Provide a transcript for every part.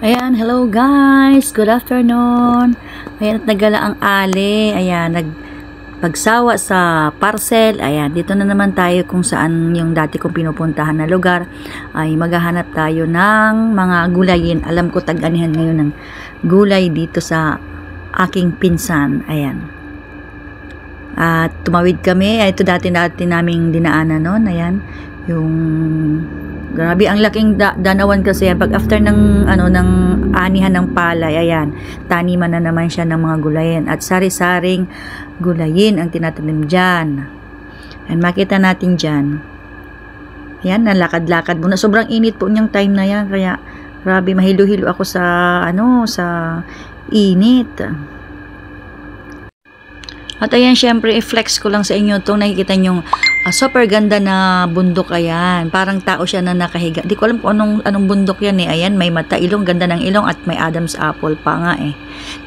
Ayan, hello guys! Good afternoon! Ayan, at nagala ang Ali. Ayan, nagpagsawa sa parcel. Ayan, dito na naman tayo kung saan yung dati kong pinupuntahan na lugar. Ay, maghahanap tayo ng mga gulayin. Alam ko tag-anihan ngayon ng gulay dito sa aking pinsan. Ayan. At tumawid kami. Ito dati naming dinaanan noon. Ayan, yung grabe ang laking danawan kasi yan. Pag after ng anihan ng palay, ayan, taniman na naman siya ng mga gulayin at sari-saring gulayin ang tinatanim diyan. And makita natin diyan. Ayan, nalakad-lakad muna. Sobrang init po niyang time na yan, kaya grabe, mahilo-hilo ako sa sa init. At ayan, syempre, i-flex ko lang sa inyo itong nakikita nyong super ganda na bundok. Ayan, parang tao siya na nakahiga. Di ko alam kung anong bundok yan eh. Ayan, may mata, ilong, ganda ng ilong at may Adam's apple pa nga eh.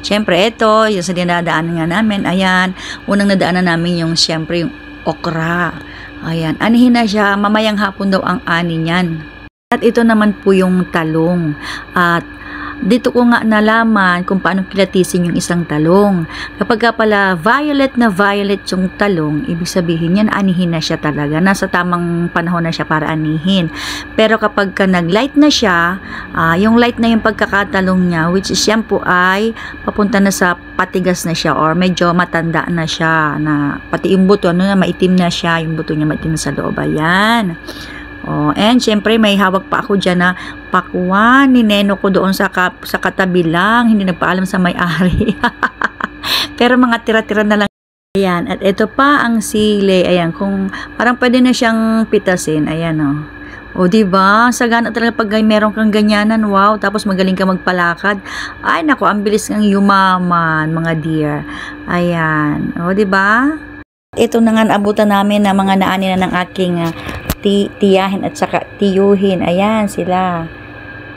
Syempre, ito, yung sa dinadaanan nga namin. Ayan, unang nadaanan namin yung syempre yung okra. Ayan, anihin na siya, mamayang hapon daw ang ani niyan. At ito naman po yung talong. At dito ko nga nalaman kung paano kilatisin yung isang talong. Kapag pala violet na violet yung talong, ibig sabihin yan, anihin na siya talaga. Nasa tamang panahon na siya para anihin. Pero kapag nag-light na siya, yung light na yung pagkakatalong niya, which is yan po ay papunta na sa patigas na siya or medyo matanda na siya. Na, pati yung buto, maitim na siya. Yung buto niya maitim na sa loob. Ayan. Oh, and syempre may hawak pa ako dyan na pakwan, nineno ko doon sa katabi lang, hindi nagpaalam sa may-ari. Pero mga tira-tira na lang. Ayan, at ito pa ang sili. Ayan, kung parang pwede na siyang pitasin. Ayan, oh. O, diba? Sagana talaga pag meron kang ganyanan. Wow, tapos magaling ka magpalakad. Ay, naku, ang bilis ng yumaman, mga dear. Ayan, o, diba? Ito na nga abutan namin na mga naani na ng aking tiyahin at saka tiyuhin. Ayan sila.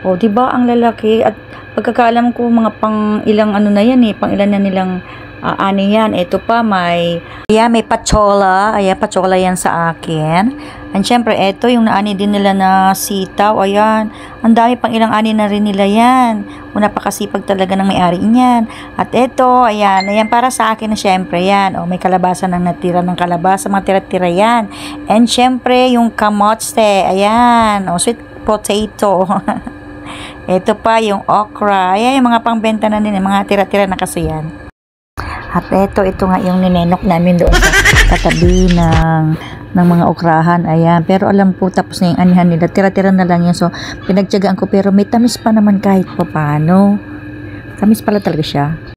O, diba ang lalaki? At pagkakaalam ko mga pang ilang na yan eh, pang ilan na nilang ani yan. Ito pa may patsola. Ayan, patsola yan sa akin. And syempre, ito yung naani din nila na sitaw. Ayan, ang dami pang ilang ani na rin nila yan. Napakasipag talaga ng may-ari niyan. At ito, ayan para sa akin na syempre yan. O, may kalabasa nang natira ng kalabasa, mga tira-tira yan. And syempre, yung kamote, ayan, o, sweet potato. Ito pa, yung okra. Ayan, yung mga pangbenta na din, mga tira-tira na kasi yan. At ito nga yung ninenok namin doon sa katabi ng mga okrahan. Ayan, pero alam po tapos na yung anihan nila, tira-tira na lang yan. So pinagtiyagaan ko, pero may tamis pa naman kahit pa paano. Tamis pala talaga siya.